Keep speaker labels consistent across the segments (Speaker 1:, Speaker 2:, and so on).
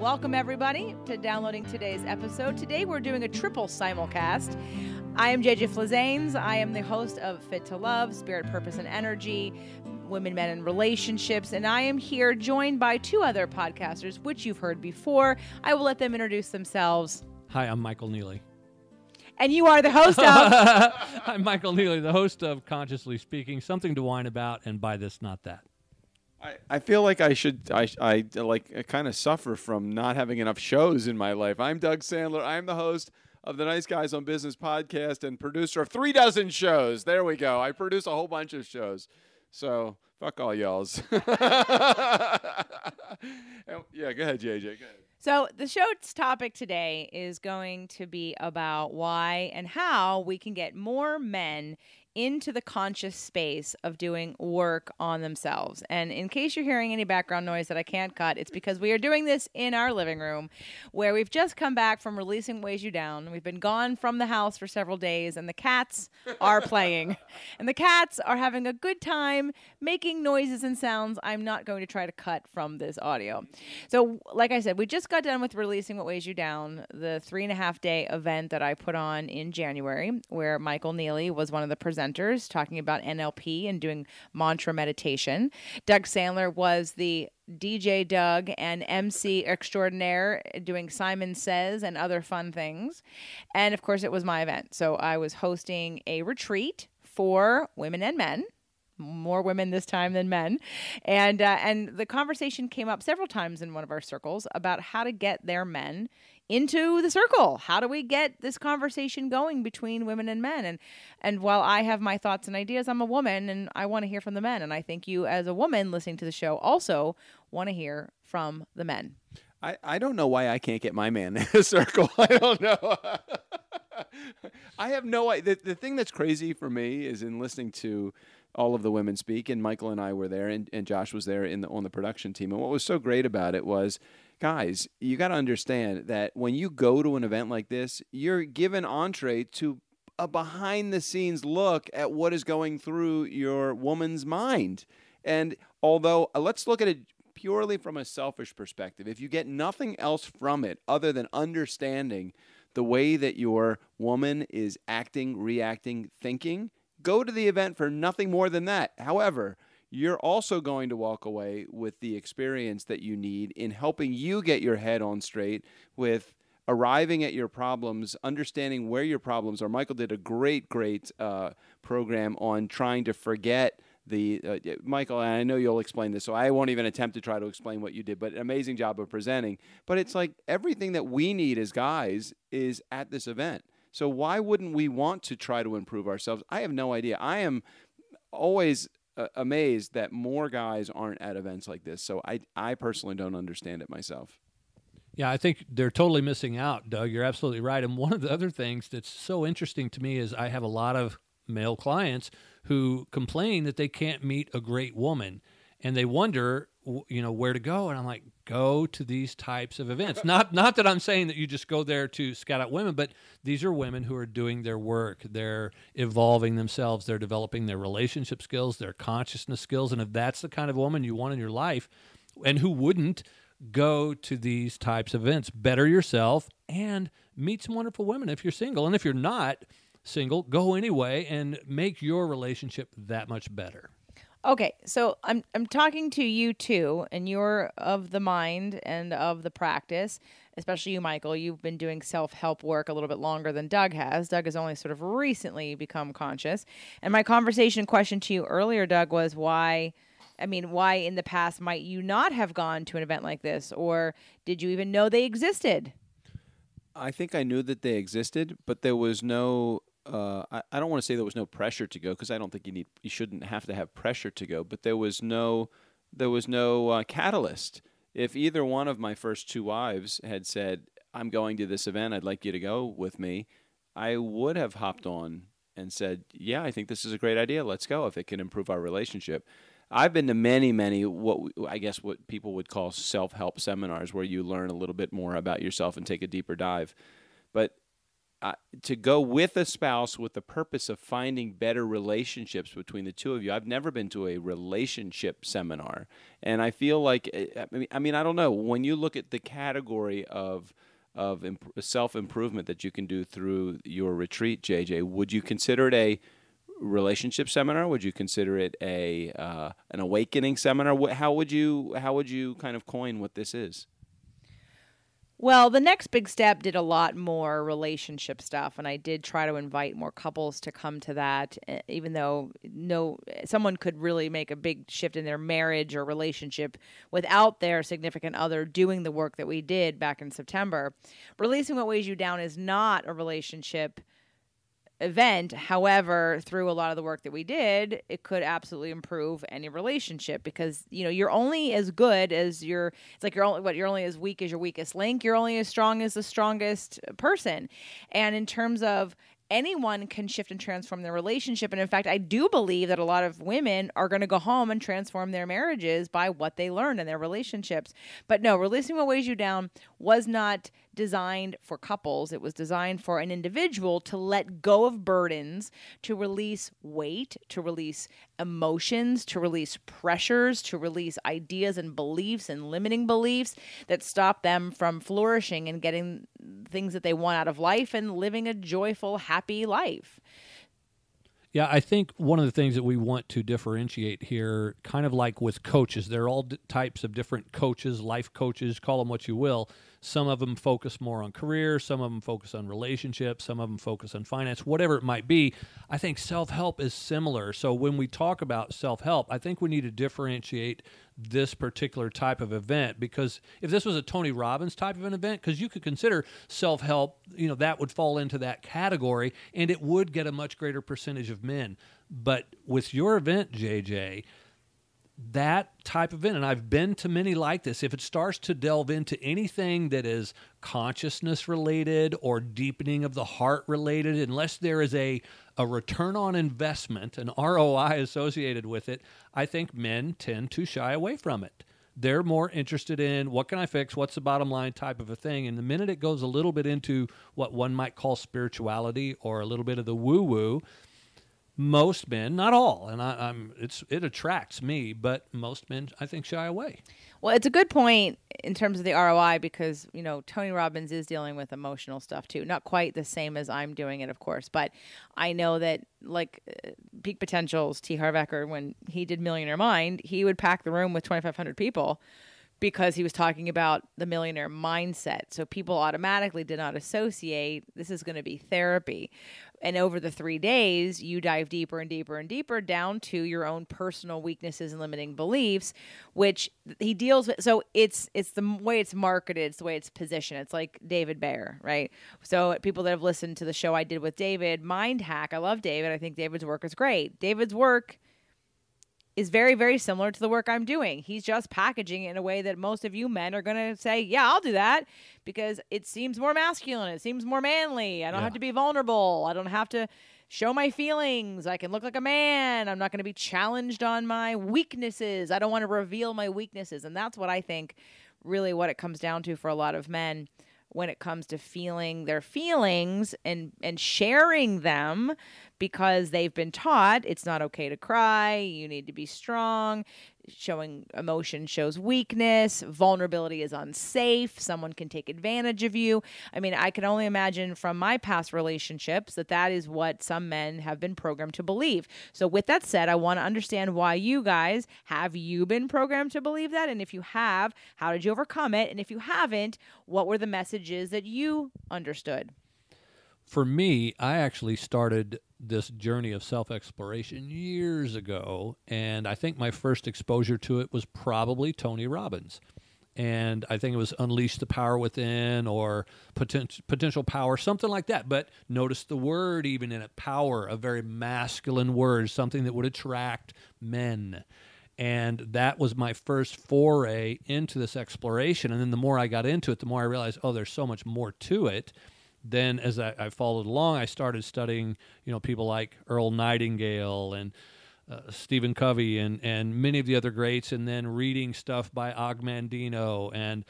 Speaker 1: Welcome, everybody, to downloading today's episode. Today, we're doing a triple simulcast. I am JJ Flazanes. I am the host of Fit to Love, Spirit, Purpose, and Energy, Women, Men, and Relationships, and I am here joined by two other podcasters, which you've heard before. I will let them introduce themselves.
Speaker 2: Hi, I'm Michael Neeley.
Speaker 1: And you are the host of...
Speaker 2: I'm Michael Neeley, the host of Consciously Speaking, Something to Whine About, and By This, Not That.
Speaker 3: I feel like I kind of suffer from not having enough shows in my life. I'm Doug Sandler. I'm the host of the Nice Guys on Business podcast and producer of 36 shows. There we go. I produce a whole bunch of shows. So fuck all y'alls. Yeah, go ahead, JJ. Go ahead.
Speaker 1: So the show's topic today is going to be about why and how we can get more men into the conscious space of doing work on themselves. And in case you're hearing any background noise that I can't cut, it's because we are doing this in our living room where we've just come back from releasing Weighs You Down. We've been gone from the house for several days and the cats are playing. And the cats are having a good time making noises and sounds I'm not going to try to cut from this audio. So like I said, we just got done with releasing What Weighs You Down, the 3.5-day event that I put on in January, where Michael Neeley was one of the presenters talking about NLP and doing mantra meditation. Doug Sandler was the DJ Doug and MC extraordinaire doing Simon Says and other fun things. And of course, it was my event. So I was hosting a retreat for women and men. More women this time than men. And the conversation came up several times in one of our circles about how to get their men into the circle. How do we get this conversation going between women and men? And while I have my thoughts and ideas, I'm a woman and I want to hear from the men. And I think you as a woman listening to the show also want to hear from the men.
Speaker 3: I don't know why I can't get my man in a circle. I don't know. I have no idea. The thing that's crazy for me is in listening to all of the women speak, and Michael and I were there, and Josh was there on the production team. And what was so great about it was, guys, you got to understand that when you go to an event like this, you're given entree to a behind-the-scenes look at what is going through your woman's mind. And although, let's look at it purely from a selfish perspective. If you get nothing else from it other than understanding the way that your woman is acting, reacting, thinking, go to the event for nothing more than that. However, you're also going to walk away with the experience that you need in helping you get your head on straight with arriving at your problems, understanding where your problems are. Michael did a great program on trying to forget Michael, and I know you'll explain this, so I won't even attempt to try to explain what you did, but an amazing job of presenting. But it's like everything that we need as guys is at this event. So why wouldn't we want to try to improve ourselves? I have no idea. I am always amazed that more guys aren't at events like this. So I personally don't understand it myself.
Speaker 2: Yeah, I think they're totally missing out, Doug. You're absolutely right. And one of the other things that's so interesting to me is I have a lot of male clients who complain that they can't meet a great woman, and they wonder, where to go. And I'm like, go to these types of events. Not that I'm saying that you just go there to scout out women, but these are women who are doing their work. They're evolving themselves. They're developing their relationship skills, their consciousness skills. And if that's the kind of woman you want in your life, and who wouldn't, go to these types of events. Better yourself and meet some wonderful women if you're single. And if you're not single, go anyway and make your relationship that much better.
Speaker 1: Okay, so I'm talking to you too, and you're of the mind and of the practice, especially you, Michael. You've been doing self-help work a little bit longer than Doug has. Doug has only sort of recently become conscious. And my conversation question to you earlier, Doug, was why in the past might you not have gone to an event like this, or did you even know they existed?
Speaker 3: I think I knew that they existed, but there was no I don't want to say there was no pressure to go, because I don't think you shouldn't have to have pressure to go, but there was no catalyst. If either one of my first two wives had said, I'm going to this event, I'd like you to go with me, I would have hopped on and said, yeah, I think this is a great idea. Let's go if it can improve our relationship. I've been to many what people would call self-help seminars where you learn a little bit more about yourself and take a deeper dive. But to go with a spouse with the purpose of finding better relationships between the two of you. I've never been to a relationship seminar, and I feel like I mean I don't know, when you look at the category of self-improvement that you can do through your retreat, JJ, would you consider it a relationship seminar? Would you consider it an awakening seminar? How would you kind of coin what this is?
Speaker 1: Well, the next big step did a lot more relationship stuff, and I did try to invite more couples to come to that, even though someone could really make a big shift in their marriage or relationship without their significant other doing the work that we did back in September. Releasing What Weighs You Down is not a relationship event. However, through a lot of the work that we did, it could absolutely improve any relationship, because you're only as good as you're only as weak as your weakest link. You're only as strong as the strongest person. And in terms of anyone can shift and transform their relationship. And in fact, I do believe that a lot of women are going to go home and transform their marriages by what they learned in their relationships. But no, Releasing What Weighs You Down was not designed for couples. It was designed for an individual to let go of burdens, to release weight, to release emotions, to release pressures, to release ideas and beliefs and limiting beliefs that stop them from flourishing and getting things that they want out of life and living a joyful, happy life.
Speaker 2: Yeah, I think one of the things that we want to differentiate here, kind of like with coaches, there are all types of different coaches, life coaches, call them what you will. Some of them focus more on career, some of them focus on relationships, some of them focus on finance, whatever it might be. I think self-help is similar. So when we talk about self-help, I think we need to differentiate this particular type of event, because if this was a Tony Robbins type of an event, because you could consider self-help, that would fall into that category, and it would get a much greater percentage of men. But with your event, JJ, that type of event, and I've been to many like this, if it starts to delve into anything that is consciousness related or deepening of the heart related, unless there is a return on investment, an ROI associated with it, I think men tend to shy away from it. They're more interested in what can I fix, what's the bottom line type of a thing. And the minute it goes a little bit into what one might call spirituality or a little bit of the woo-woo, most men, not all, and it attracts me, but most men, I think, shy away.
Speaker 1: Well, it's a good point in terms of the ROI, because Tony Robbins is dealing with emotional stuff too. Not quite the same as I'm doing it, of course, but I know that Peak Potential's T. Harv Eker, when he did Millionaire Mind, he would pack the room with 2,500 people, because he was talking about the millionaire mindset. So people automatically did not associate this is going to be therapy. And over the 3 days, you dive deeper and deeper and deeper down to your own personal weaknesses and limiting beliefs, which he deals with. So it's the way it's marketed, it's the way it's positioned. It's like David Bayer, right? So people that have listened to the show I did with David, Mind Hack, I love David. I think David's work is great. David's work is very, very similar to the work I'm doing. He's just packaging it in a way that most of you men are going to say, yeah, I'll do that, because it seems more masculine. It seems more manly. I don't have to be vulnerable. I don't have to show my feelings. I can look like a man. I'm not going to be challenged on my weaknesses. I don't want to reveal my weaknesses. And that's what I think really what it comes down to for a lot of men when it comes to feeling their feelings and sharing them, because they've been taught it's not okay to cry, you need to be strong, showing emotion shows weakness, vulnerability is unsafe, someone can take advantage of you. I mean, I can only imagine from my past relationships that is what some men have been programmed to believe. So with that said, I want to understand why you guys, have you been programmed to believe that? And if you have, how did you overcome it? And if you haven't, what were the messages that you understood?
Speaker 2: For me, I actually started this journey of self-exploration years ago, and I think my first exposure to it was probably Tony Robbins. And I think it was Unleash the Power Within or Potential Power, something like that. But notice the word even in it, power, a very masculine word, something that would attract men. And that was my first foray into this exploration. And then the more I got into it, the more I realized, oh, there's so much more to it. Then as I followed along, I started studying, people like Earl Nightingale and Stephen Covey and many of the other greats, and then reading stuff by Og Mandino and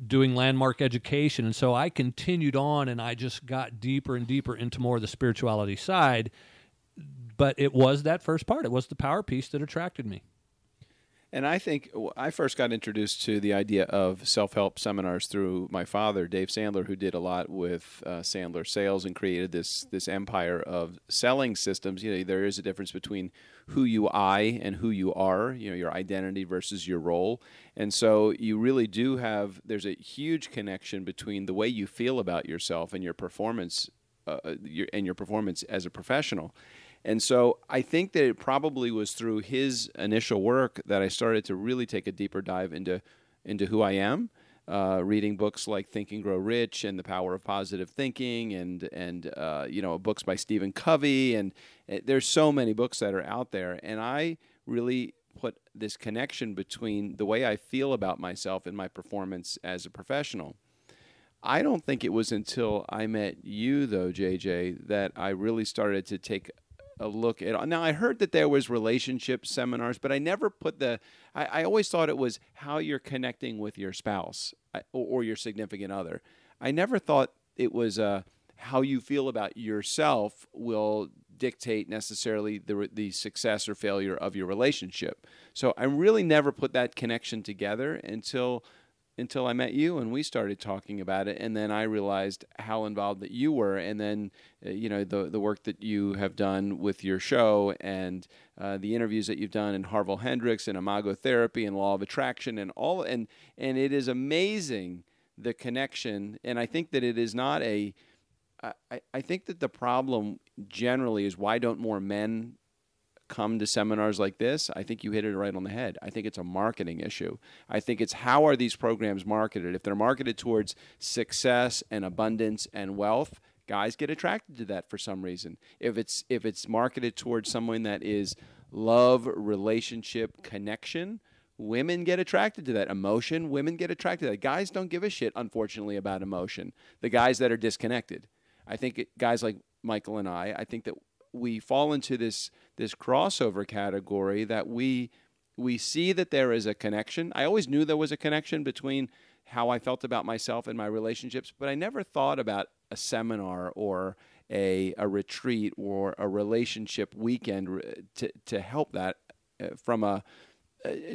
Speaker 2: doing landmark education. And so I continued on, and I just got deeper and deeper into more of the spirituality side. But it was that first part. It was the power piece that attracted me.
Speaker 3: And I think I first got introduced to the idea of self-help seminars through my father, Dave Sandler, who did a lot with Sandler Sales and created this empire of selling systems. You know, there is a difference between who you I and who you are, you know, your identity versus your role. And so you really do have, there's a huge connection between the way you feel about yourself and your performance as a professional. And so I think that it probably was through his initial work that I started to really take a deeper dive into who I am, reading books like Think and Grow Rich and The Power of Positive Thinking and you know, books by Stephen Covey. And there's so many books that are out there. And I really put this connection between the way I feel about myself and my performance as a professional. I don't think it was until I met you, though, JJ, that I really started to take a look at. Now, I heard that there was relationship seminars, but I never put I always thought it was how you're connecting with your spouse or your significant other. I never thought it was how you feel about yourself will dictate necessarily the success or failure of your relationship. So I really never put that connection together until I met you and we started talking about it, and then I realized how involved that you were, and then you know, the work that you have done with your show and the interviews that you've done in Harville Hendricks and Imago Therapy and Law of Attraction and all, and it is amazing the connection. And I think that it is not I think that the problem generally is, why don't more men come to seminars like this? I think you hit it right on the head. I think it's a marketing issue. I think it's, how are these programs marketed? If they're marketed towards success and abundance and wealth, guys get attracted to that for some reason. If it's marketed towards someone that is love, relationship, connection, women get attracted to that. Emotion, women get attracted to that. Guys don't give a shit, unfortunately, about emotion. The guys that are disconnected. I think guys like Michael and I think that we fall into this crossover category that we see that there is a connection. I always knew there was a connection between how I felt about myself and my relationships, but I never thought about a seminar or a retreat or a relationship weekend to help that from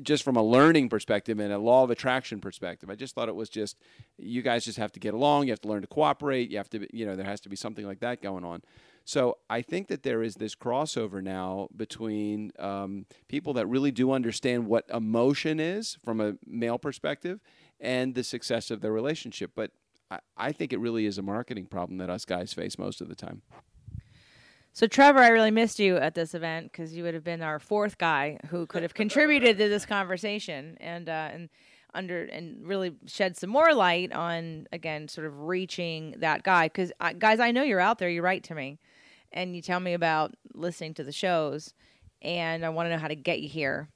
Speaker 3: just from a learning perspective and a law of attraction perspective. I just thought it was just, you guys just have to get along. You have to learn to cooperate. You have to, you know, there has to be something like that going on. So I think that there is this crossover now between people that really do understand what emotion is from a male perspective and the success of their relationship. But I think it really is a marketing problem that us guys face most of the time.
Speaker 1: So, Trevor, I really missed you at this event because you would have been our fourth guy who could have contributed to this conversation and really shed some more light on, again, sort of reaching that guy. Because, guys, I know you're out there. You write to me, and you tell me about listening to the shows, and I want to know how to get you here.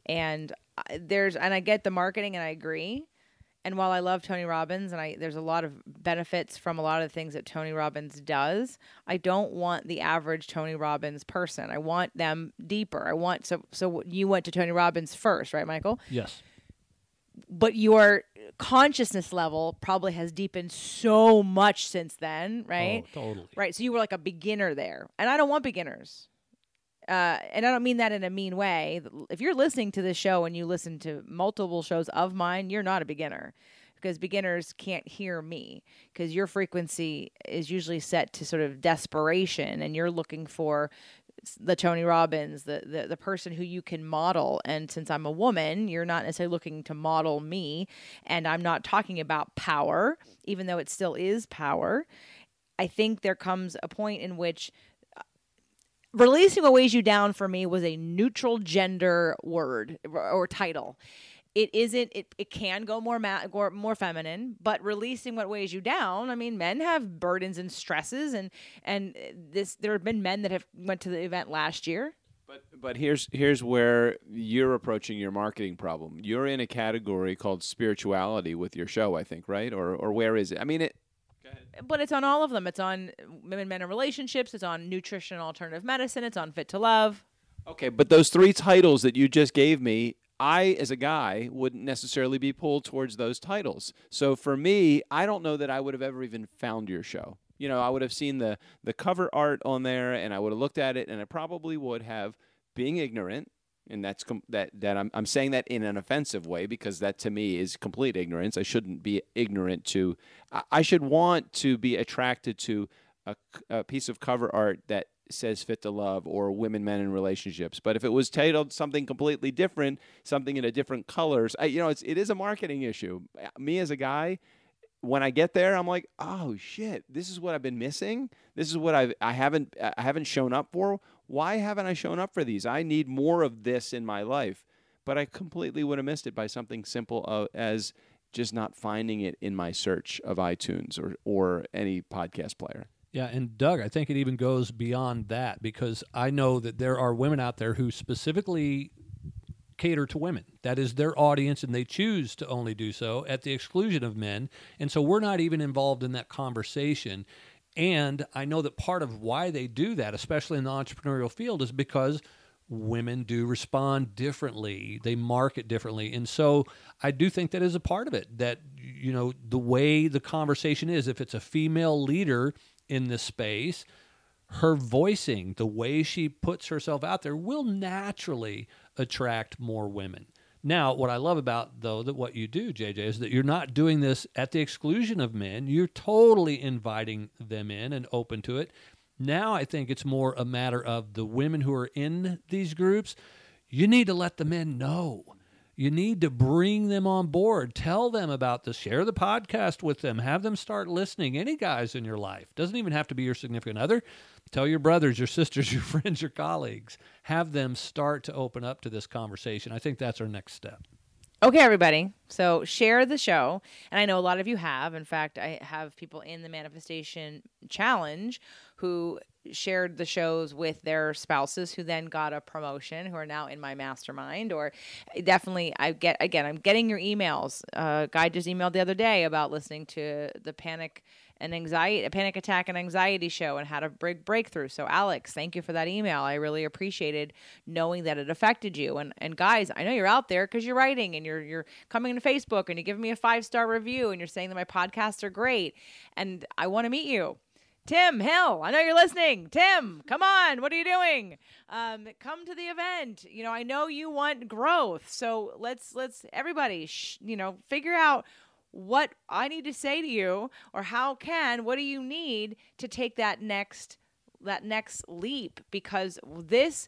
Speaker 1: And I get the marketing, and I agree. And while I love Tony Robbins, and there's a lot of benefits from a lot of the things that Tony Robbins does, I don't want the average Tony Robbins person. I want them deeper. So you went to Tony Robbins first, right, Michael?
Speaker 2: Yes.
Speaker 1: But your consciousness level probably has deepened so much since then, right?
Speaker 2: Oh, totally.
Speaker 1: Right. So you were like a beginner there, and I don't want beginners. And I don't mean that in a mean way. If you're listening to this show and you listen to multiple shows of mine, you're not a beginner, because beginners can't hear me, because your frequency is usually set to sort of desperation, and you're looking for the Tony Robbins, the person who you can model. And since I'm a woman, you're not necessarily looking to model me, and I'm not talking about power, even though it still is power. I think there comes a point in which Releasing What Weighs You Down for me was a neutral gender word or title. It isn't. It can go more feminine, but releasing what weighs you down. I mean, men have burdens and stresses, and there have been men that have went to the event last year.
Speaker 3: But here's where you're approaching your marketing problem. You're in a category called spirituality with your show, I think, right? Or where is it? I mean,
Speaker 1: But it's on all of them. It's on women, men, and relationships. It's on nutrition, alternative medicine. It's on Fit to Love.
Speaker 3: Okay, but those three titles that you just gave me, I, as a guy, wouldn't necessarily be pulled towards those titles. So for me, I don't know that I would have ever even found your show. You know, I would have seen the cover art on there, and I would have looked at it, and I probably would have, being ignorant, and I'm saying that in an offensive way, because that to me is complete ignorance. I shouldn't be ignorant to. I should want to be attracted to a piece of cover art that says "Fit to Love" or "Women, Men, and Relationships." But if it was titled something completely different, something in a different colors, it is a marketing issue. Me as a guy, when I get there, I'm like, oh shit, this is what I've been missing. This is what I haven't shown up for. Why haven't I shown up for these? I need more of this in my life. But I completely would have missed it by something simple as just not finding it in my search of iTunes or any podcast player.
Speaker 2: Yeah, and Doug, I think it even goes beyond that, because I know that there are women out there who specifically cater to women. That is their audience, and they choose to only do so at the exclusion of men. And so we're not even involved in that conversation. And I know that part of why they do that, especially in the entrepreneurial field, is because women do respond differently. They market differently. And so I do think that is a part of it, that, you know, the way the conversation is, if it's a female leader in this space, her voicing, the way she puts herself out there, will naturally attract more women. Now, what I love about, though, that what you do, JJ, is that you're not doing this at the exclusion of men. You're totally inviting them in and open to it. Now I think it's more a matter of the women who are in these groups. You need to let the men know. You need to bring them on board. Tell them about this. Share the podcast with them. Have them start listening. Any guys in your life. Doesn't even have to be your significant other. Tell your brothers, your sisters, your friends, your colleagues. Have them start to open up to this conversation. I think that's our next step.
Speaker 1: Okay, everybody. So share the show. And I know a lot of you have. In fact, I have people in the Manifestation Challenge who shared the shows with their spouses, who then got a promotion, who are now in my mastermind. Or definitely, I'm getting your emails. A guy just emailed the other day about listening to the panic attack and anxiety show and how to breakthrough. So Alex, thank you for that email. I really appreciated knowing that it affected you. And guys, I know you're out there because you're writing and you're coming to Facebook and you're giving me a 5-star review and you're saying that my podcasts are great. And I want to meet you. Tim Hill, I know you're listening. Tim, come on. What are you doing? Come to the event. You know, I know you want growth. So let's everybody, figure out what I need to say to you, or what do you need to take that next leap? Because this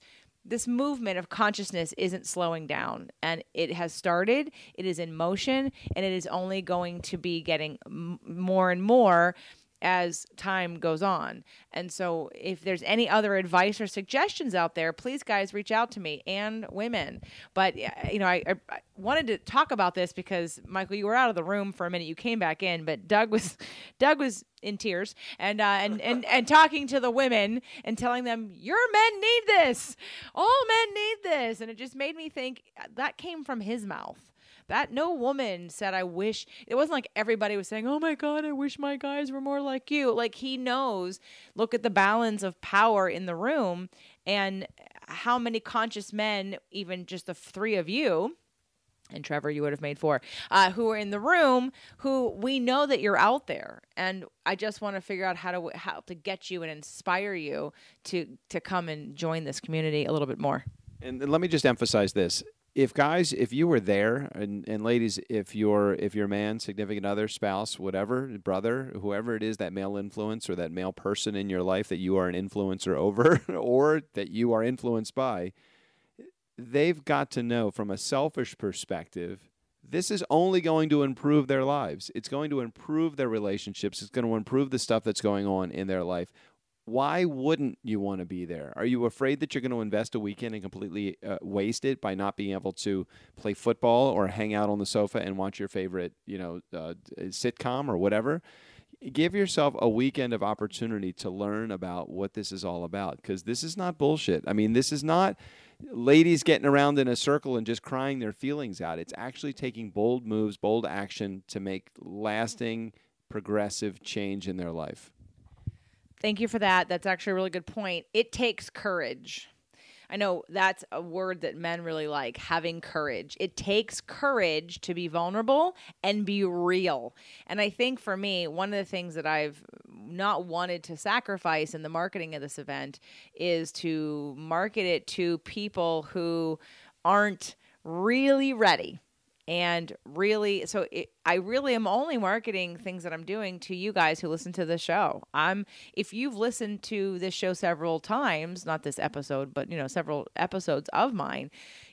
Speaker 1: movement of consciousness isn't slowing down, and it has started, it is in motion, and it is only going to be getting more and more as time goes on. And so if there's any other advice or suggestions out there, please, guys, reach out to me, and women. But, I wanted to talk about this because, Michael, you were out of the room for a minute. You came back in, but Doug was in tears and talking to the women and telling them, your men need this. All men need this. And it just made me think that came from his mouth. That no woman said, I wish. It wasn't like everybody was saying, oh my God, I wish my guys were more like you. Like, he knows, look at the balance of power in the room and how many conscious men, even just the 3 of you, and Trevor, you would have made 4, who are in the room, who we know that you're out there. And I just want to figure out how to get you and inspire you to come and join this community a little bit more.
Speaker 3: And let me just emphasize this. If you were there, and ladies, if your man, significant other, spouse, whatever, brother, whoever it is, that male influence or that male person in your life that you are an influencer over or that you are influenced by, they've got to know from a selfish perspective, this is only going to improve their lives. It's going to improve their relationships. It's going to improve the stuff that's going on in their life. Why wouldn't you want to be there? Are you afraid that you're going to invest a weekend and completely waste it by not being able to play football or hang out on the sofa and watch your favorite, sitcom or whatever? Give yourself a weekend of opportunity to learn about what this is all about, because this is not bullshit. I mean, this is not ladies getting around in a circle and just crying their feelings out. It's actually taking bold moves, bold action to make lasting, progressive change in their life.
Speaker 1: Thank you for that. That's actually a really good point. It takes courage. I know that's a word that men really like, having courage. It takes courage to be vulnerable and be real. And I think for me, one of the things that I've not wanted to sacrifice in the marketing of this event is to market it to people who aren't really ready. And really, I really am only marketing things that I'm doing to you guys who listen to the show. If you've listened to this show several times, not this episode, but several episodes of mine,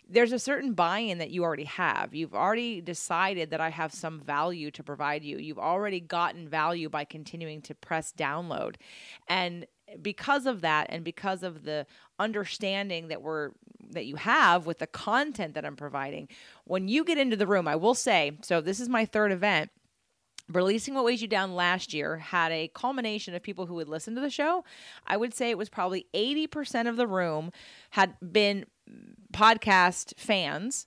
Speaker 1: there's a certain buy-in that you already have. You've already decided that I have some value to provide you. You've already gotten value by continuing to press download. And because of that, and because of the understanding that you have with the content that I'm providing, when you get into the room, I will say, so this is my third event. Releasing What Weighs You Down last year had a culmination of people who would listen to the show. I would say it was probably 80% of the room had been podcast fans,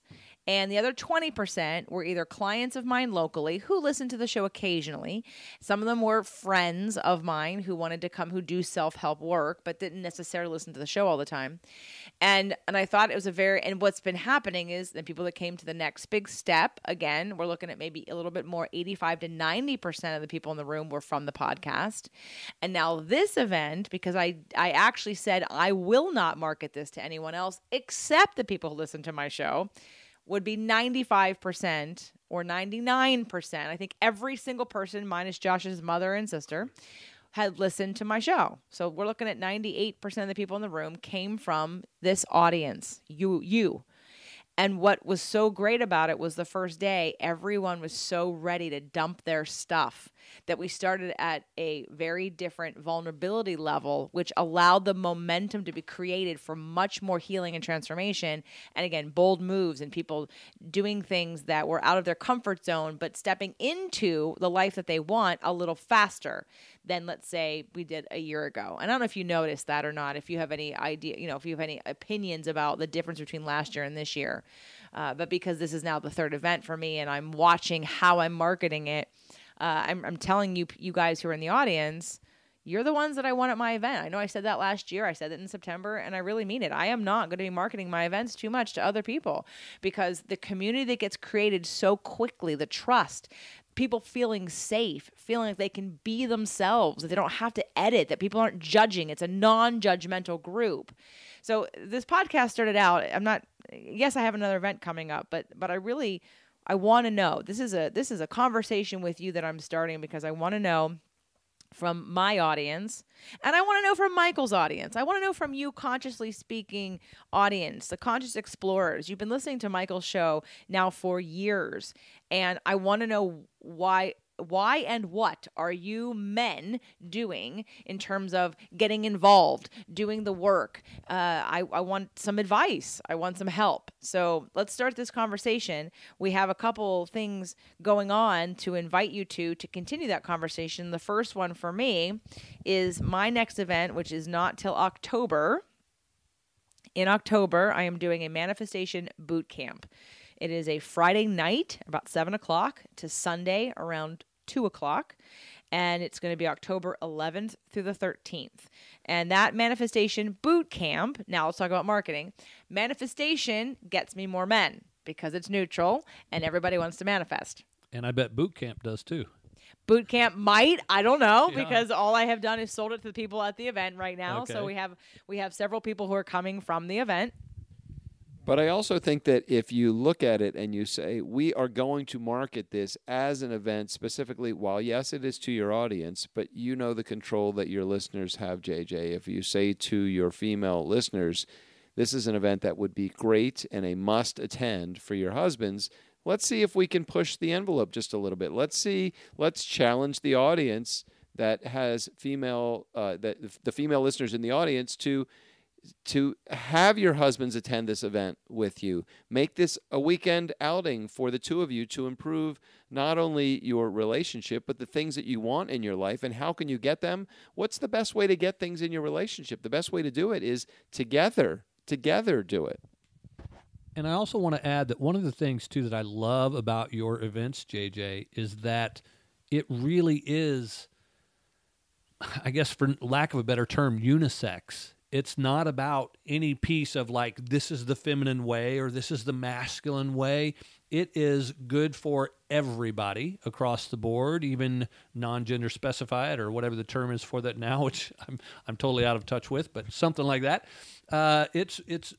Speaker 1: and the other 20% were either clients of mine locally who listened to the show occasionally. Some of them were friends of mine who wanted to come, who do self-help work, but didn't necessarily listen to the show all the time. And I thought it was and what's been happening is the people that came to the next big step, again, we're looking at maybe a little bit more, 85 to 90% of the people in the room were from the podcast. And now this event, because I actually said I will not market this to anyone else except the people who listen to my show, would be 95% or 99%. I think every single person, minus Josh's mother and sister, had listened to my show. So we're looking at 98% of the people in the room came from this audience, you. And what was so great about it was the first day, everyone was so ready to dump their stuff that we started at a very different vulnerability level, which allowed the momentum to be created for much more healing and transformation. And again, bold moves and people doing things that were out of their comfort zone, but stepping into the life that they want a little faster than, let's say, we did a year ago. And I don't know if you noticed that or not, if you have any idea, if you have any opinions about the difference between last year and this year. But because this is now the third event for me and I'm watching how I'm marketing it, I'm telling you guys who are in the audience, you're the ones that I want at my event. I know I said that last year. I said it in September, and I really mean it. I am not going to be marketing my events too much to other people because the community that gets created so quickly, the trust, people feeling safe, feeling like they can be themselves, that they don't have to edit, that people aren't judging. It's a non-judgmental group. So this podcast started out, yes, I have another event coming up, but I want to know. This is a conversation with you that I'm starting because I want to know from my audience, and I want to know from Michael's audience. I want to know from you, Consciously Speaking audience, the conscious explorers. You've been listening to Michael's show now for years, and I want to know why and what are you men doing in terms of getting involved, doing the work? I want some advice. I want some help. So let's start this conversation. We have a couple things going on to invite you to continue that conversation. The first one for me is my next event, which is not till October. In October, I am doing a manifestation boot camp. It is a Friday night, about 7 o'clock, to Sunday around 2 o'clock. And it's going to be October 11th through the 13th. And that manifestation boot camp, now let's talk about marketing. Manifestation gets me more men because it's neutral and everybody wants to manifest.
Speaker 2: And I bet boot camp does too.
Speaker 1: Boot camp might, I don't know, because all I have done is sold it to the people at the event right now. Okay. So we have several people who are coming from the event.
Speaker 3: But I also think that if you look at it and you say, we are going to market this as an event specifically, while yes, it is to your audience, but you know the control that your listeners have, JJ. If you say to your female listeners, this is an event that would be great and a must attend for your husbands, let's see if we can push the envelope just a little bit. Let's challenge the audience that has the female listeners in the audience to have your husbands attend this event with you. Make this a weekend outing for the two of you to improve not only your relationship, but the things that you want in your life. And how can you get them? What's the best way to get things in your relationship? The best way to do it is together do it.
Speaker 2: And I also want to add that one of the things, too, that I love about your events, JJ, is that it really is, I guess for lack of a better term, unisex. it's not about any piece of like, this is the feminine way or this is the masculine way. It is good for everybody across the board, even non-gender specified or whatever the term is for that now, which I'm totally out of touch with, but something like that. It's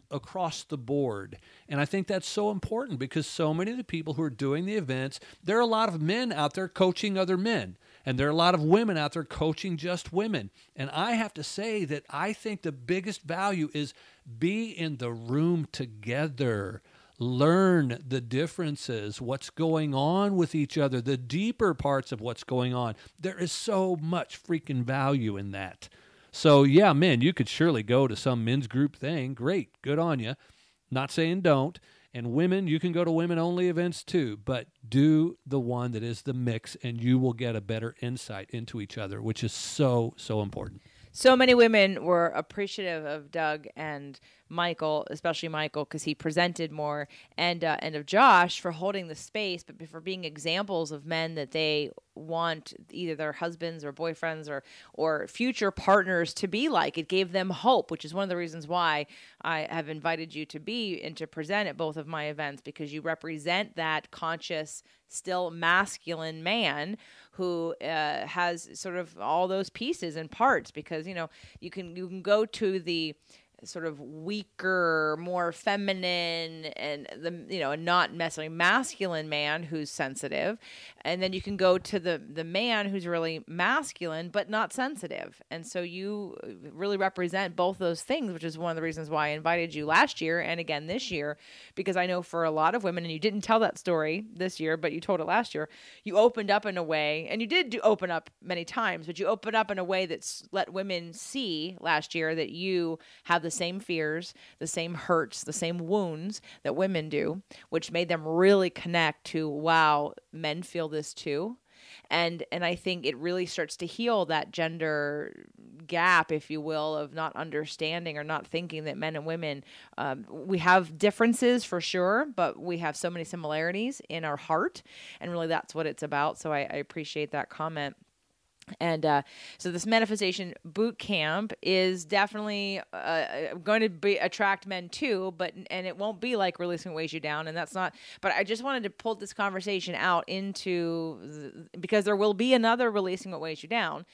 Speaker 2: across the board. And I think that's so important because so many of the people who are doing the events, there are a lot of men out there coaching other men. And there are a lot of women out there coaching just women. And I have to say that I think the biggest value is be in the room together. Learn the differences, what's going on with each other, the deeper parts of what's going on. There is so much freaking value in that. So, yeah, men, you could surely go to some men's group thing. Great. Good on you. Not saying don't. And women, you can go to women-only events too, but do the one that is the mix, and you will get a better insight into each other, which is so, so important.
Speaker 1: So many women were appreciative of Doug and Michael, especially Michael, because he presented more, and of Josh for holding the space, but for being examples of men that they want either their husbands or boyfriends or future partners to be like. It gave them hope, which is one of the reasons why I have invited you to be and to present at both of my events, because you represent that conscious, still masculine man who has sort of all those pieces and parts, because you can go to the sort of weaker, more feminine, and not necessarily masculine man who's sensitive, and then you can go to the man who's really masculine but not sensitive. And so you really represent both those things, which is one of the reasons why I invited you last year and again this year, because I know for a lot of women, and you didn't tell that story this year, but you told it last year, you opened up in a way, and you did open up many times, but you opened up in a way that's let women see last year that you have the same fears, the same hurts, the same wounds that women do, which made them really connect to, wow, men feel this too. And I think it really starts to heal that gender gap, if you will, of not understanding or not thinking that men and women, we have differences for sure, but we have so many similarities in our heart. And really that's what it's about. So I appreciate that comment. And so this manifestation boot camp is definitely going to attract men too, and it won't be like Releasing What Weighs You Down, and that's not. But I just wanted to pull this conversation out because there will be another Releasing What Weighs You Down.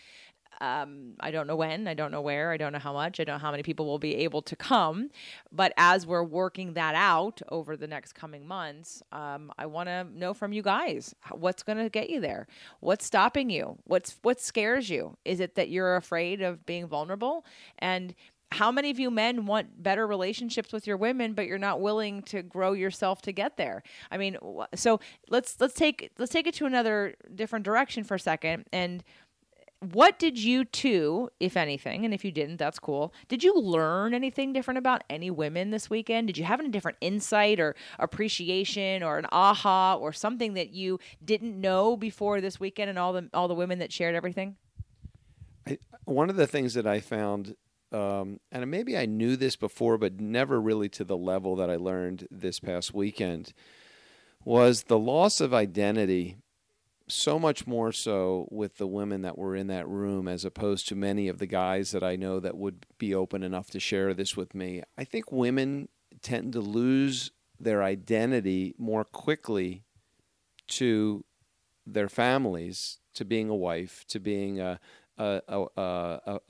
Speaker 1: I don't know when, I don't know where, I don't know how much, I don't know how many people will be able to come. But as we're working that out over the next coming months, I want to know from you guys, what's going to get you there? What's stopping you? What scares you? Is it that you're afraid of being vulnerable? And how many of you men want better relationships with your women, but you're not willing to grow yourself to get there? I mean, so let's take it to another different direction for a second. And what did you two, if anything, and if you didn't, that's cool, did you learn anything different about any women this weekend? Did you have any different insight or appreciation or an aha or something that you didn't know before this weekend, and all the women that shared everything?
Speaker 3: One of the things that I found, and maybe I knew this before, but never really to the level that I learned this past weekend, was the loss of identity. So much more so with the women that were in that room as opposed to many of the guys that I know that would be open enough to share this with me. I think women tend to lose their identity more quickly to their families, to being a wife, to being a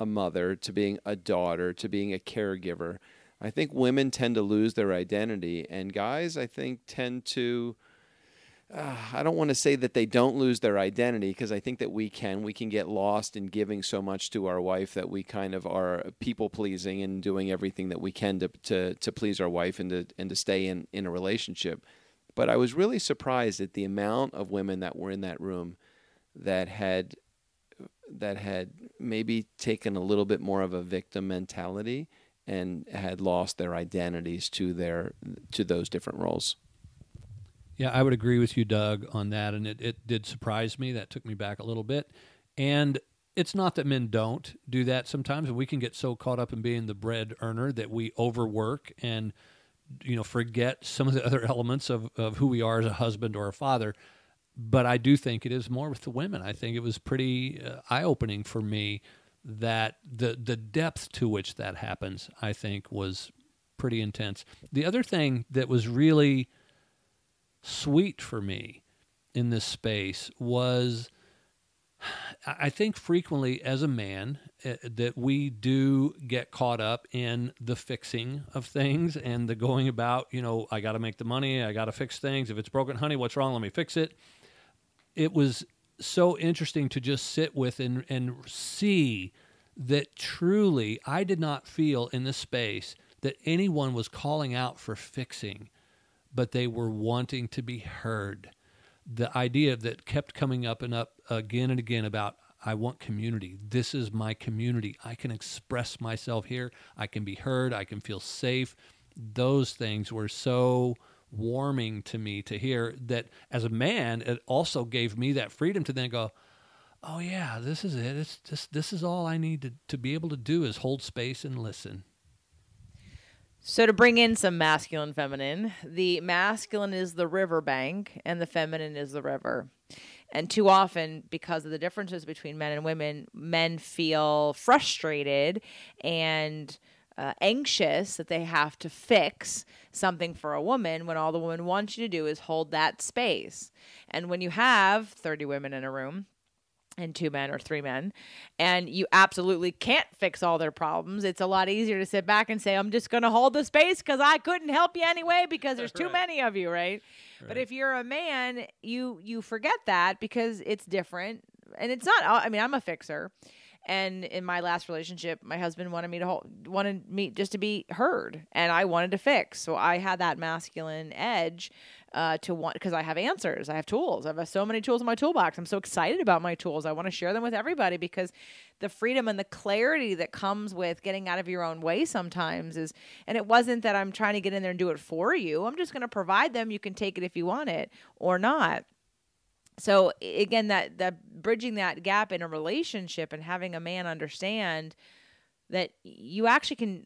Speaker 3: mother, to being a daughter, to being a caregiver. I think women tend to lose their identity, and guys, I think, tend to... I don't want to say that they don't lose their identity, because I think that we can get lost in giving so much to our wife that we kind of are people pleasing and doing everything that we can to please our wife and to stay in a relationship. But I was really surprised at the amount of women that were in that room that had maybe taken a little bit more of a victim mentality and had lost their identities to those different roles.
Speaker 2: Yeah, I would agree with you, Doug, on that, and it did surprise me. That took me back a little bit. And it's not that men don't do that sometimes, and we can get so caught up in being the bread earner that we overwork and forget some of the other elements of who we are as a husband or a father. But I do think it is more with the women. I think it was pretty eye-opening for me that the depth to which that happens, I think, was pretty intense. The other thing that was really sweet for me in this space was, I think frequently as a man that we do get caught up in the fixing of things and the going about, I got to make the money, I got to fix things. If it's broken, honey, what's wrong? Let me fix it. It was so interesting to just sit with and see that truly I did not feel in this space that anyone was calling out for fixing, but they were wanting to be heard. The idea that kept coming up and up again and again about, I want community. This is my community. I can express myself here. I can be heard. I can feel safe. Those things were so warming to me to hear that as a man. It also gave me that freedom to then go, oh yeah, this is it. It's just, this is all I need to be able to do is hold space and listen.
Speaker 1: So to bring in some masculine, feminine, the masculine is the riverbank and the feminine is the river. And too often, because of the differences between men and women, men feel frustrated and anxious that they have to fix something for a woman when all the woman wants you to do is hold that space. And when you have 30 women in a room, and 2 men or 3 men, and you absolutely can't fix all their problems, it's a lot easier to sit back and say, I'm just going to hold the space because I couldn't help you anyway because there's too many of you, right? But if you're a man, you forget that because it's different. And it's not, I mean, I'm a fixer. And in my last relationship, my husband wanted me just to be heard, and I wanted to fix. So I had that masculine edge to want, because I have answers, I have tools, I have so many tools in my toolbox. I'm so excited about my tools. I want to share them with everybody because the freedom and the clarity that comes with getting out of your own way sometimes is, and it wasn't that I'm trying to get in there and do it for you. I'm just going to provide them. You can take it if you want it or not. So again, that bridging that gap in a relationship and having a man understand that you actually can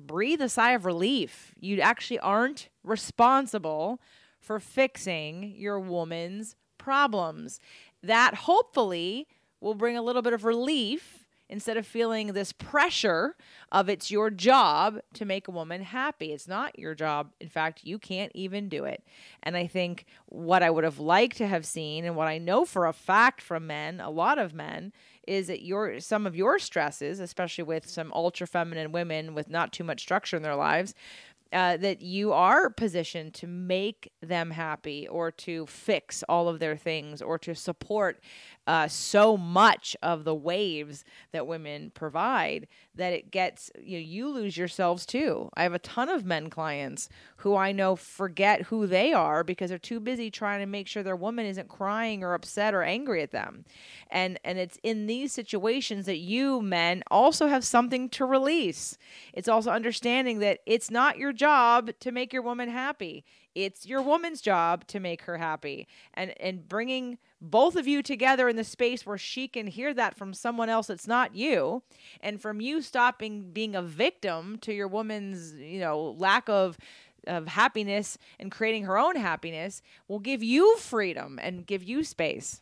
Speaker 1: breathe a sigh of relief. You actually aren't responsible for fixing your woman's problems. That hopefully will bring a little bit of relief instead of feeling this pressure of it's your job to make a woman happy. It's not your job. In fact, you can't even do it. And I think what I would have liked to have seen, and what I know for a fact from men, a lot of men, is that some of your stresses, especially with some ultra feminine women with not too much structure in their lives, that you are positioned to make them happy or to fix all of their things or to support so much of the waves that women provide that it gets, you lose yourselves too. I have a ton of men clients who I know forget who they are because they're too busy trying to make sure their woman isn't crying or upset or angry at them. And it's in these situations that you men also have something to release. It's also understanding that it's not your job to make your woman happy. It's your woman's job to make her happy. And bringing both of you together in the space where she can hear that from someone else that's not you, and from you stopping being a victim to your woman's, lack of happiness and creating her own happiness will give you freedom and give you space.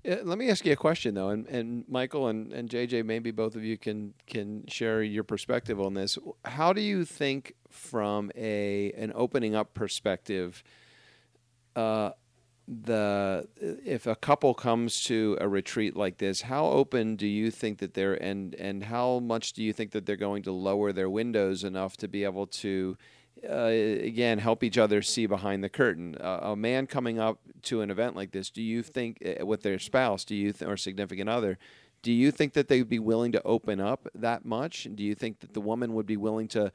Speaker 3: Let me ask you a question, though, and Michael and JJ, maybe both of you can share your perspective on this. How do you think, from an opening up perspective, if a couple comes to a retreat like this, how open do you think that they're, and how much do you think that they're going to lower their windows enough to be able to again, help each other see behind the curtain? A man coming up to an event like this, do you think, with their spouse, or significant other, do you think that they'd be willing to open up that much? Do you think that the woman would be willing to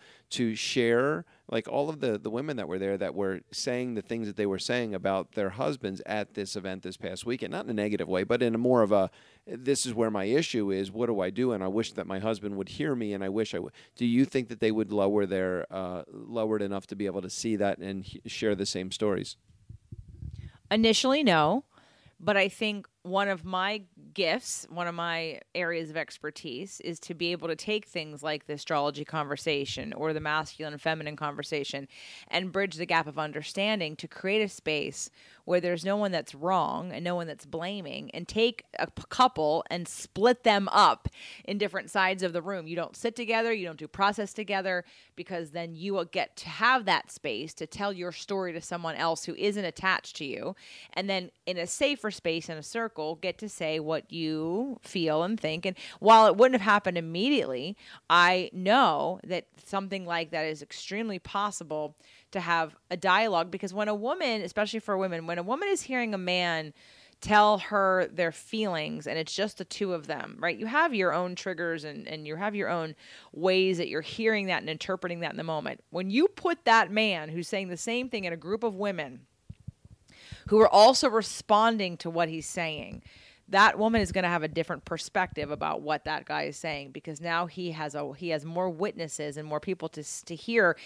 Speaker 3: share, like all of the women that were there that were saying the things that they were saying about their husbands at this event this past weekend, not in a negative way, but in a more of a, this is where my issue is, what do I do? And I wish that my husband would hear me, and I wish I would. Do you think that they would lower lowered enough to be able to see that and share the same stories?
Speaker 1: Initially, no. But I think one of my gifts, one of my areas of expertise is to be able to take things like the astrology conversation or the masculine and feminine conversation and bridge the gap of understanding to create a space where there's no one that's wrong and no one that's blaming, and take a couple and split them up in different sides of the room. You don't sit together, you don't do process together, because then you will get to have that space to tell your story to someone else who isn't attached to you. And then in a safer space, in a circle, get to say what you feel and think. And while it wouldn't have happened immediately, I know that something like that is extremely possible to have a dialogue, because when a woman, especially for women, when a woman is hearing a man tell her their feelings and it's just the two of them, right? You have your own triggers and you have your own ways that you're hearing that and interpreting that in the moment. When you put that man who's saying the same thing in a group of women who are also responding to what he's saying, that woman is going to have a different perspective about what that guy is saying, because now he has more witnesses and more people to hear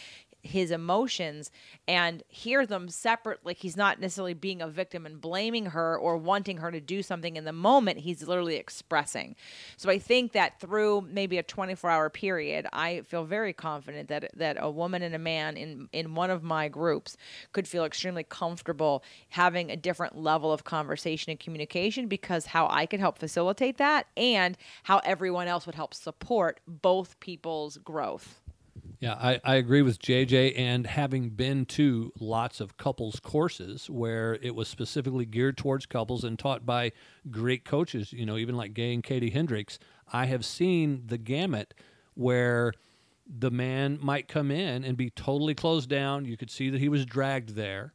Speaker 1: his emotions and hear them separate. Like, he's not necessarily being a victim and blaming her or wanting her to do something in the moment. He's literally expressing. So I think that through maybe a 24-hour period, I feel very confident that a woman and a man in one of my groups could feel extremely comfortable having a different level of conversation and communication, because how I could help facilitate that and how everyone else would help support both people's growth.
Speaker 2: Yeah, I agree with JJ, and having been to lots of couples courses where it was specifically geared towards couples and taught by great coaches, even like Gay and Katie Hendricks, I have seen the gamut where the man might come in and be totally closed down. You could see that he was dragged there,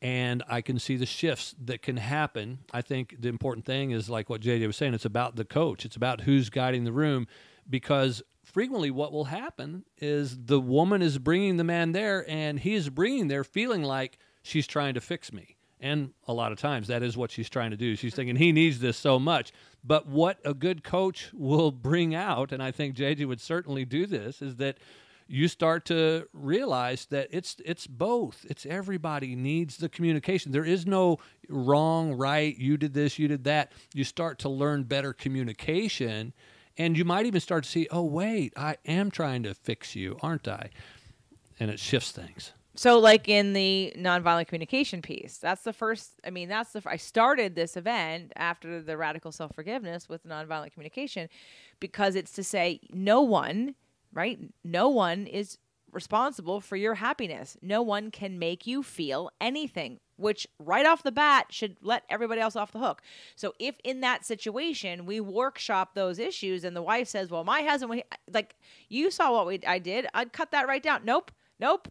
Speaker 2: and I can see the shifts that can happen. I think the important thing is, like what JJ was saying, it's about the coach. It's about who's guiding the room, because frequently what will happen is the woman is bringing the man there, and he is bringing there feeling like she's trying to fix me. And a lot of times that is what she's trying to do. She's thinking he needs this so much. But what a good coach will bring out, and I think JJ would certainly do this, is that you start to realize that it's both. It's everybody needs the communication. There is no wrong, right, you did this, you did that. You start to learn better communication. And you might even start to see, oh, wait, I am trying to fix you, aren't I? And it shifts things.
Speaker 1: So like in the nonviolent communication piece, that's the first, I started this event after the radical self-forgiveness with nonviolent communication, because it's to say no one, right? No one is responsible for your happiness. No one can make you feel anything, which right off the bat should let everybody else off the hook. So if in that situation we workshop those issues and the wife says, well, my husband, like, you saw what I did, I'd cut that right down. Nope,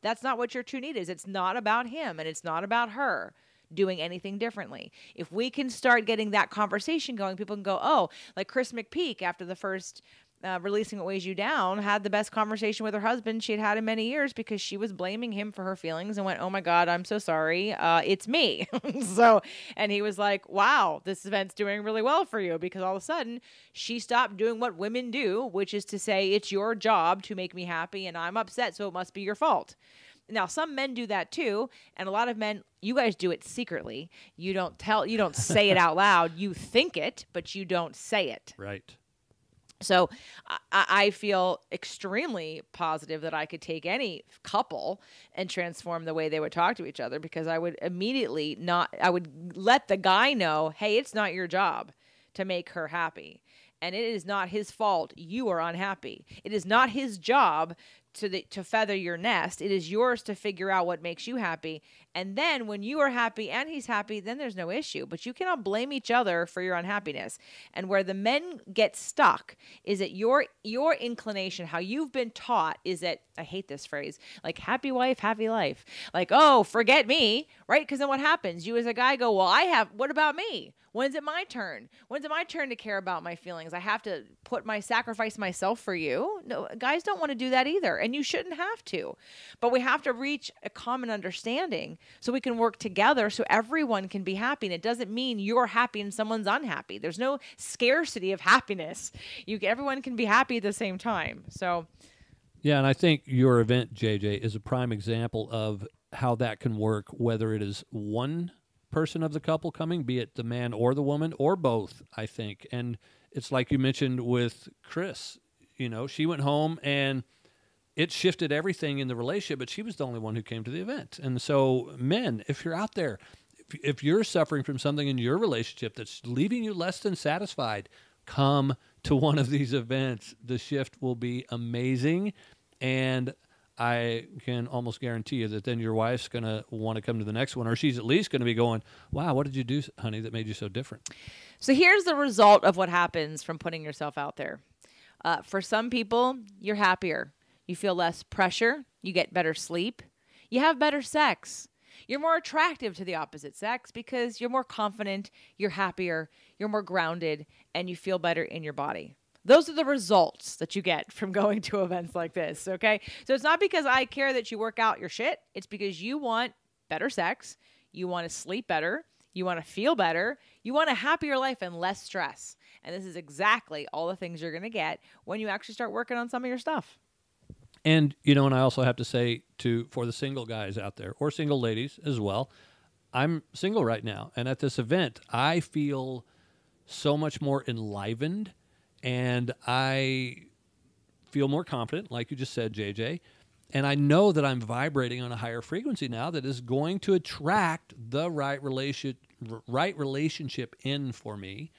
Speaker 1: that's not what your true need is. It's not about him and it's not about her doing anything differently. If we can start getting that conversation going, people can go, oh, like Chris McPeak after the first Releasing What Weighs You Down had the best conversation with her husband she had had in many years, because she was blaming him for her feelings and went, oh my God, I'm so sorry. It's me. And he was like, wow, this event's doing really well for you, because all of a sudden she stopped doing what women do, which is to say, it's your job to make me happy and I'm upset, so it must be your fault. Now, some men do that too, and a lot of men, you guys do it secretly. You don't say it out loud. You think it, but you don't say it.
Speaker 2: Right.
Speaker 1: So I feel extremely positive that I could take any couple and transform the way they would talk to each other, because I would I would let the guy know, hey, it's not your job to make her happy. And it is not his fault you are unhappy. It is not his job to feather your nest. It is yours to figure out what makes you happy. And then when you are happy and he's happy, then there's no issue. But you cannot blame each other for your unhappiness. And where the men get stuck is that your inclination, how you've been taught, is that, I hate this phrase, like happy wife, happy life. Like, oh, forget me, right? Because then what happens? You as a guy go, well, what about me? When's it my turn? When's it my turn to care about my feelings? I have to sacrifice myself for you. No, guys don't want to do that either. And you shouldn't have to. But we have to reach a common understanding so we can work together so everyone can be happy. And it doesn't mean you're happy and someone's unhappy. There's no scarcity of happiness. Everyone can be happy at the same time. So,
Speaker 2: yeah, and I think your event, JJ, is a prime example of how that can work, whether it is one person of the couple coming, be it the man or the woman, or both, I think. And it's like you mentioned with Chris, she went home and it shifted everything in the relationship, but she was the only one who came to the event. And so men, if you're out there, if you're suffering from something in your relationship that's leaving you less than satisfied, come to one of these events. The shift will be amazing, and I can almost guarantee you that then your wife's going to want to come to the next one, or she's at least going to be going, wow, what did you do, honey, that made you so different?
Speaker 1: So here's the result of what happens from putting yourself out there. For some people, you're happier. You feel less pressure. You get better sleep. You have better sex. You're more attractive to the opposite sex because you're more confident, you're happier, you're more grounded, and you feel better in your body. Those are the results that you get from going to events like this, okay? So it's not because I care that you work out your shit. It's because you want better sex, you want to sleep better, you want to feel better, you want a happier life and less stress. And this is exactly all the things you're going to get when you actually start working on some of your stuff.
Speaker 2: And, you know, and I also have to say for the single guys out there, or single ladies as well, I'm single right now. And at this event, I feel so much more enlivened, and I feel more confident, like you just said, JJ. And I know that I'm vibrating on a higher frequency now that is going to attract the right relationship in for me.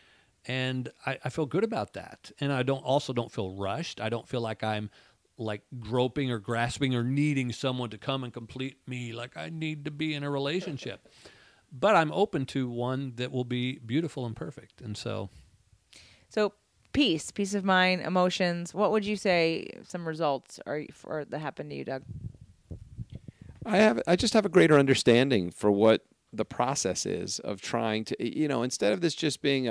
Speaker 2: And I feel good about that. And I don't feel rushed. I don't feel like I'm like groping or grasping or needing someone to come and complete me, like I need to be in a relationship. But I'm open to one that will be beautiful and perfect. And so peace of mind, emotions. What would you say some results are that happened to you, Doug?
Speaker 3: I just have a greater understanding for what the process is of trying to, instead of this just being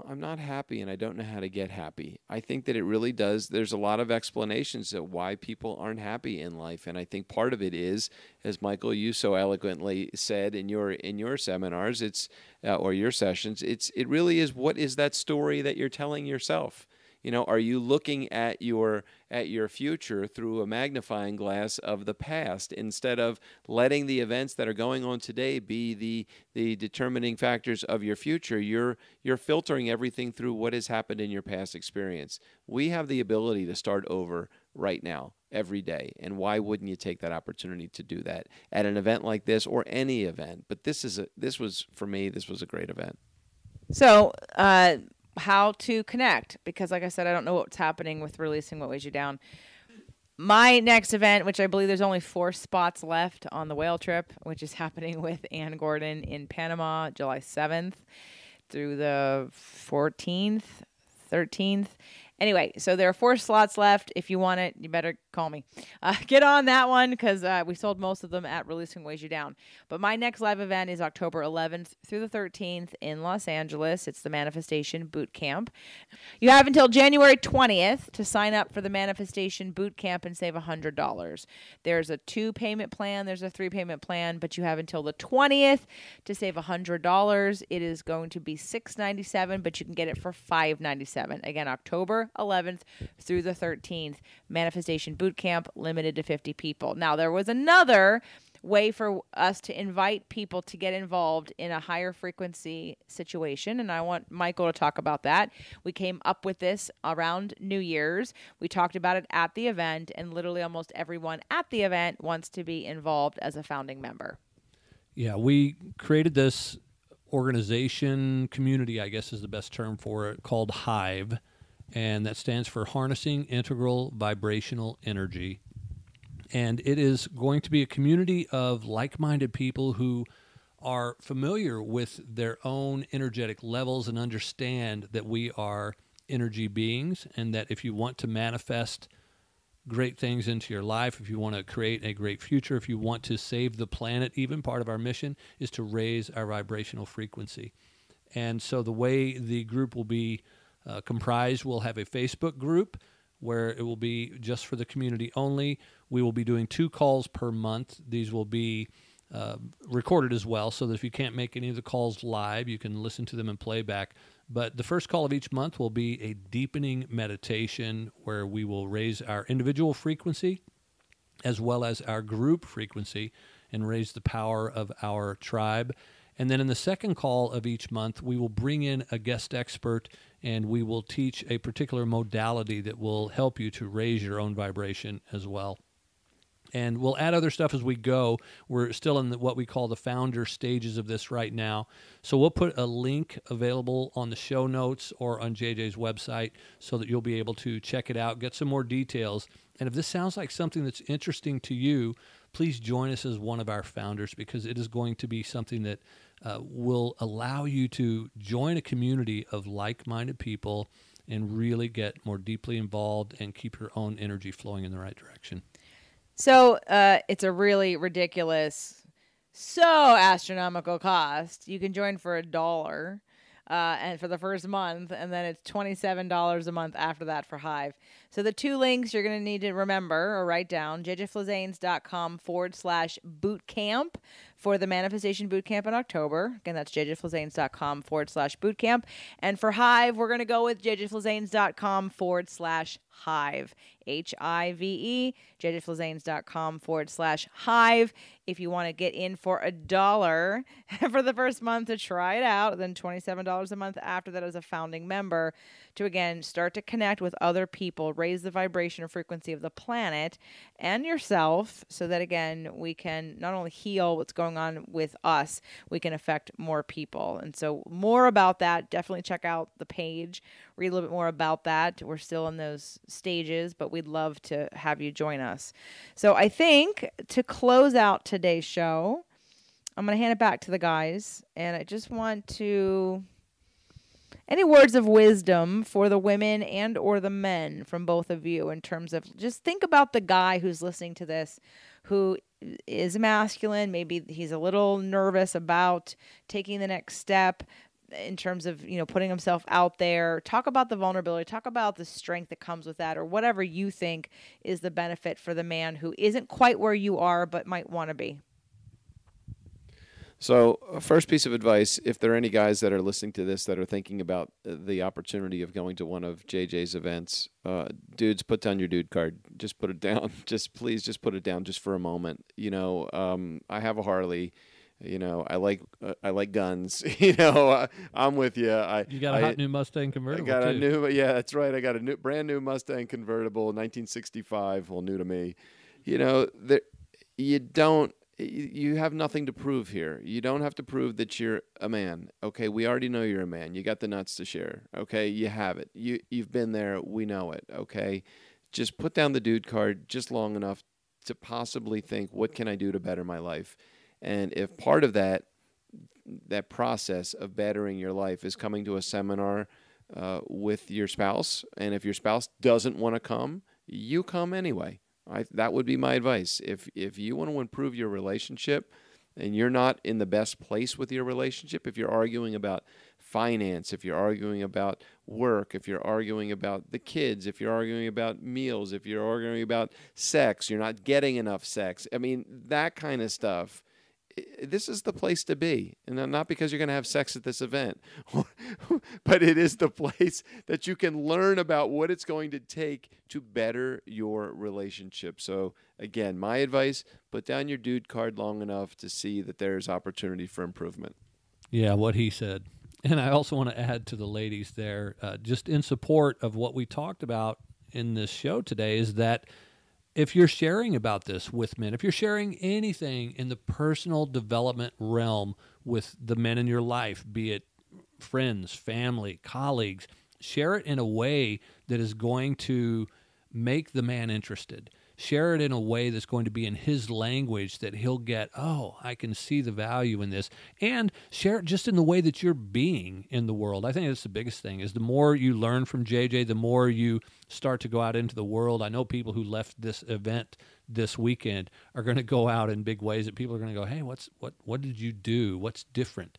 Speaker 3: I'm not happy and I don't know how to get happy. I think that it really does. There's a lot of explanations of why people aren't happy in life. And I think part of it is, as Michael, you so eloquently said in your seminars, or your sessions, it really is, what is that story that you're telling yourself? Are you looking at your future through a magnifying glass of the past instead of letting the events that are going on today be the determining factors of your future? You're filtering everything through what has happened in your past experience. We have the ability to start over right now, every day. And why wouldn't you take that opportunity to do that at an event like this or any event? But this was a great event.
Speaker 1: So, how to connect, because like I said, I don't know what's happening with releasing what weighs you down. My next event, which I believe there's only 4 spots left on the whale trip, which is happening with Ann Gordon in Panama, July 7th through the 14th, 13th. Anyway, so there are 4 slots left. If you want it, you better call me. Get on that one because we sold most of them at Releasing Weighs You Down. But my next live event is October 11th through the 13th in Los Angeles. It's the Manifestation Boot Camp. You have until January 20th to sign up for the Manifestation Boot Camp and save $100. There's a 2-payment plan. There's a 3-payment plan, but you have until the 20th to save $100. It is going to be $697, but you can get it for $597. Again, October 11th through the 13th, Manifestation Boot Camp, limited to 50 people. Now, there was another way for us to invite people to get involved in a higher frequency situation, and I want Michael to talk about that. We came up with this around New Year's. We talked about it at the event, and literally almost everyone at the event wants to be involved as a founding member.
Speaker 2: Yeah, we created this organization, community, I guess is the best term for it, called HIVE. And that stands for Harnessing Integral Vibrational Energy. And it is going to be a community of like-minded people who are familiar with their own energetic levels and understand that we are energy beings, and that if you want to manifest great things into your life, if you want to create a great future, if you want to save the planet, even part of our mission is to raise our vibrational frequency. And so the way the group will be comprised, we'll have a Facebook group where it will be just for the community only. We will be doing 2 calls per month. These will be recorded as well, so that if you can't make any of the calls live, you can listen to them in playback. But the first call of each month will be a deepening meditation where we will raise our individual frequency as well as our group frequency and raise the power of our tribe. And then in the second call of each month, we will bring in a guest expert and we will teach a particular modality that will help you to raise your own vibration as well. And we'll add other stuff as we go. We're still in what we call the founder stages of this right now. So we'll put a link available on the show notes or on JJ's website so that you'll be able to check it out, get some more details. And if this sounds like something that's interesting to you, please join us as one of our founders, because it is going to be something that will allow you to join a community of like-minded people and really get more deeply involved and keep your own energy flowing in the right direction.
Speaker 1: So it's a really ridiculous, so astronomical cost. You can join for $1 and for the first month, and then it's $27 a month after that for Hive. So the two links you're going to need to remember or write down: jjflizanes.com/bootcamp for the Manifestation Bootcamp in October. Again, that's jjflizanes.com/bootcamp. And for Hive, we're going to go with jjflizanes.com/hive. HIVE, jjflizanes.com/hive. If you want to get in for $1 for the first month to try it out, then $27 a month after that as a founding member, to again start to connect with other people, raise the vibration and frequency of the planet and yourself, so that again we can not only heal what's going on with us, we can affect more people. And so more about that, definitely check out the page, read a little bit more about that. We're still in those stages, but we'd love to have you join us. So I think to close out today's show, I'm going to hand it back to the guys, and I just want to... any words of wisdom for the women and or the men from both of you, in terms of just think about the guy who's listening to this, who is masculine. Maybe he's a little nervous about taking the next step in terms of, putting himself out there. Talk about the vulnerability, talk about the strength that comes with that, or whatever you think is the benefit for the man who isn't quite where you are, but might want to be.
Speaker 3: So, first piece of advice, if there are any guys that are listening to this that are thinking about the opportunity of going to one of JJ's events, dudes, put down your dude card. Just put it down. Please put it down just for a moment. I have a Harley. I like guns. I'm with you.
Speaker 2: You got a hot new Mustang convertible.
Speaker 3: I got a new, yeah, that's right. I got a brand new Mustang convertible, 1965. Well, new to me. You have nothing to prove here. You don't have to prove that you're a man. Okay, we already know you're a man. You got the nuts to share. Okay, you have it. You've been there. We know it. Okay, just put down the dude card just long enough to possibly think, what can I do to better my life? And if part of that process of bettering your life is coming to a seminar with your spouse, and if your spouse doesn't want to come, you come anyway. That would be my advice. If you want to improve your relationship and you're not in the best place with your relationship, if you're arguing about finance, if you're arguing about work, if you're arguing about the kids, if you're arguing about meals, if you're arguing about sex, you're not getting enough sex, that kind of stuff, this is the place to be. And not because you're going to have sex at this event, but it is the place that you can learn about what it's going to take to better your relationship. So again, my advice, put down your dude card long enough to see that there's opportunity for improvement.
Speaker 2: Yeah, what he said. And I also want to add to the ladies there, just in support of what we talked about in this show today, is that if you're sharing about this with men, if you're sharing anything in the personal development realm with the men in your life, be it friends, family, colleagues, share it in a way that is going to make the man interested. Share it in a way that's going to be in his language that he'll get, oh, I can see the value in this. And share it just in the way that you're being in the world. I think that's the biggest thing, is the more you learn from JJ, the more you start to go out into the world. I know people who left this event this weekend are going to go out in big ways that people are going to go, hey, what did you do? What's different?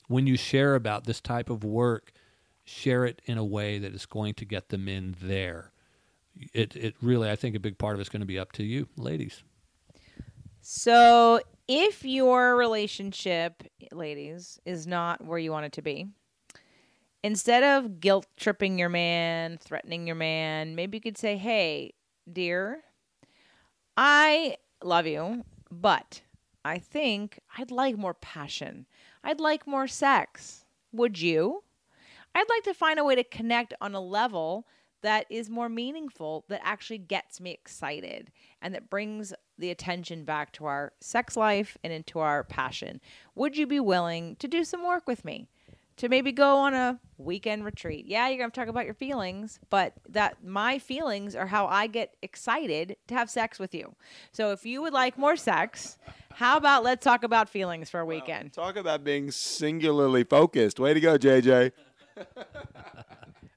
Speaker 2: When you share about this type of work, share it in a way that is going to get them in there. It really, I think a big part of it's going to be up to you, ladies.
Speaker 1: So if your relationship, ladies, is not where you want it to be, instead of guilt tripping your man, threatening your man, maybe you could say, hey, dear, I love you, but I think I'd like more passion. I'd like more sex. Would you? I'd like to find a way to connect on a level that is more meaningful, that actually gets me excited and that brings the attention back to our sex life and into our passion? Would you be willing to do some work with me? To maybe go on a weekend retreat. Yeah, you're going to talk about your feelings, but that my feelings are how I get excited to have sex with you. So if you would like more sex, how about let's talk about feelings for a weekend?
Speaker 3: Talk about being singularly focused. Way to go, JJ.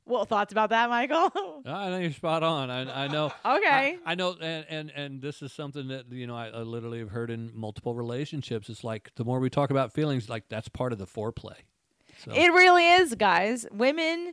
Speaker 1: Well, thoughts about that, Michael?
Speaker 2: I know you're spot on. I know.
Speaker 1: Okay.
Speaker 2: I know, and this is something that I literally have heard in multiple relationships. It's like the more we talk about feelings, like that's part of the foreplay. So.
Speaker 1: It really is, guys. Women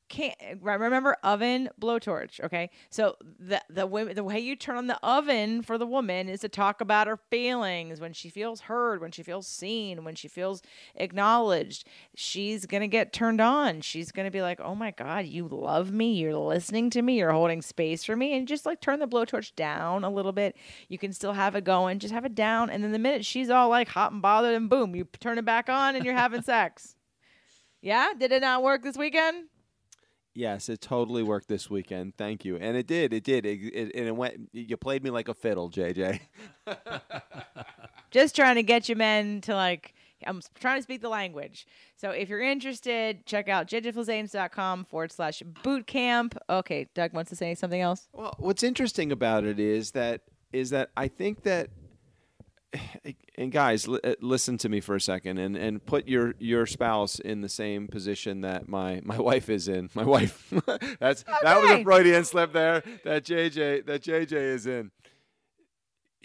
Speaker 1: can't remember oven, blowtorch. Okay, so the way you turn on the oven for the woman is to talk about her feelings. When she feels heard, when she feels seen, when she feels acknowledged, she's gonna get turned on. She's gonna be like, "Oh my God, you love me. You're listening to me. You're holding space for me." And just like turn the blowtorch down a little bit. You can still have it going. Just have it down, and then the minute she's all like hot and bothered, and boom, you turn it back on, and you're having sex. Yeah? Did it not work this weekend?
Speaker 3: Yes, it totally worked this weekend. Thank you. And it did. And it went. You played me like a fiddle, JJ.
Speaker 1: Just trying to get you men to I'm trying to speak the language. So if you're interested, check out jjflizanes.com/bootcamp. Okay, Doug wants to say something else?
Speaker 3: Well, what's interesting about it is that I think that, and guys, listen to me for a second, and put your spouse in the same position that my wife is in. My wife, that was a Freudian slip there. That JJ is in.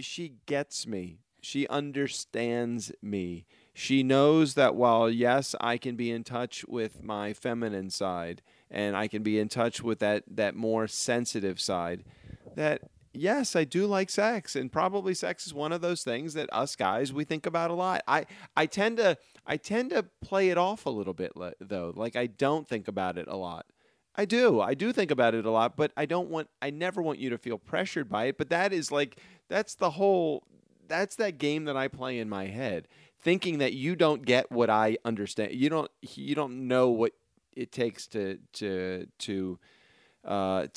Speaker 3: She gets me. She understands me. She knows that while yes, I can be in touch with my feminine side, and I can be in touch with that more sensitive side, that. Yes, I do like sex, and probably sex is one of those things that us guys, we think about a lot. I tend to play it off a little bit though. Like I don't think about it a lot. I do think about it a lot, but I never want you to feel pressured by it. But that's that game that I play in my head, thinking that you don't get what I understand. You don't know what it takes to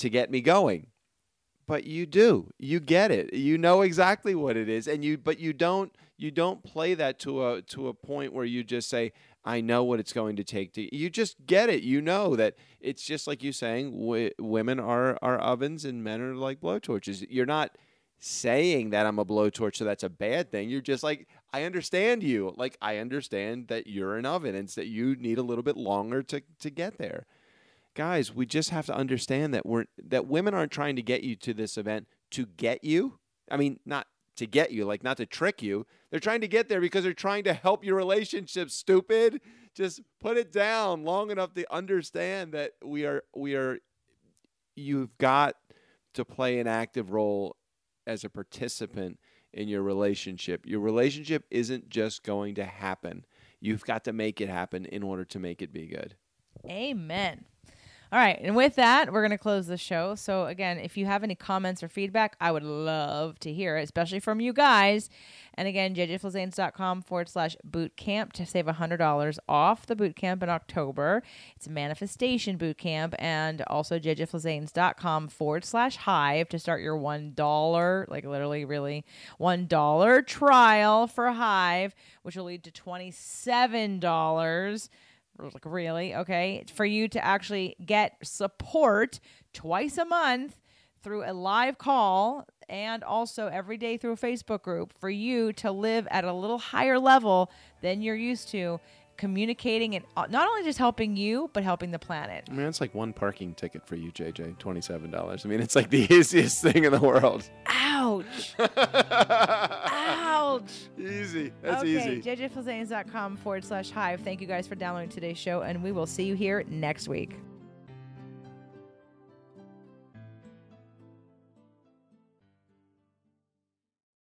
Speaker 3: get me going. But you do. You get it. You know exactly what it is, but you don't play that to a point where you just say, "I know what it's going to take to." You just get it. You know that it's just like you saying women are ovens and men are like blowtorches. You're not saying that I'm a blowtorch, so that's a bad thing. You're just like, I understand you. Like I understand that you're an oven and that you need a little bit longer to get there. Guys, we just have to understand that women aren't trying to get you to this event to get you. I mean, not to get you, like not to trick you. They're trying to get there because they're trying to help your relationship, stupid. Just put it down long enough to understand that you've got to play an active role as a participant in your relationship. Your relationship isn't just going to happen. You've got to make it happen in order to make it be good.
Speaker 1: Amen. All right. And with that, we're going to close the show. So again, if you have any comments or feedback, I would love to hear it, especially from you guys. And again, jjflizanes.com/bootcamp to save $100 off the bootcamp in October. It's a manifestation bootcamp. And also jjflizanes.com/hive to start your $1, like literally really $1 trial for Hive, which will lead to $27. Like, really? Okay. For you to actually get support twice a month through a live call and also every day through a Facebook group for you to live at a little higher level than you're used to, communicating and not only just helping you, but helping the planet.
Speaker 3: I mean, it's like one parking ticket for you, JJ, $27. I mean, it's like the easiest thing in the world.
Speaker 1: Ouch. Ouch.
Speaker 3: Easy. That's
Speaker 1: easy.
Speaker 3: easy.
Speaker 1: jjflizanes.com/hive. Thank you guys for downloading today's show, and we will see you here next week.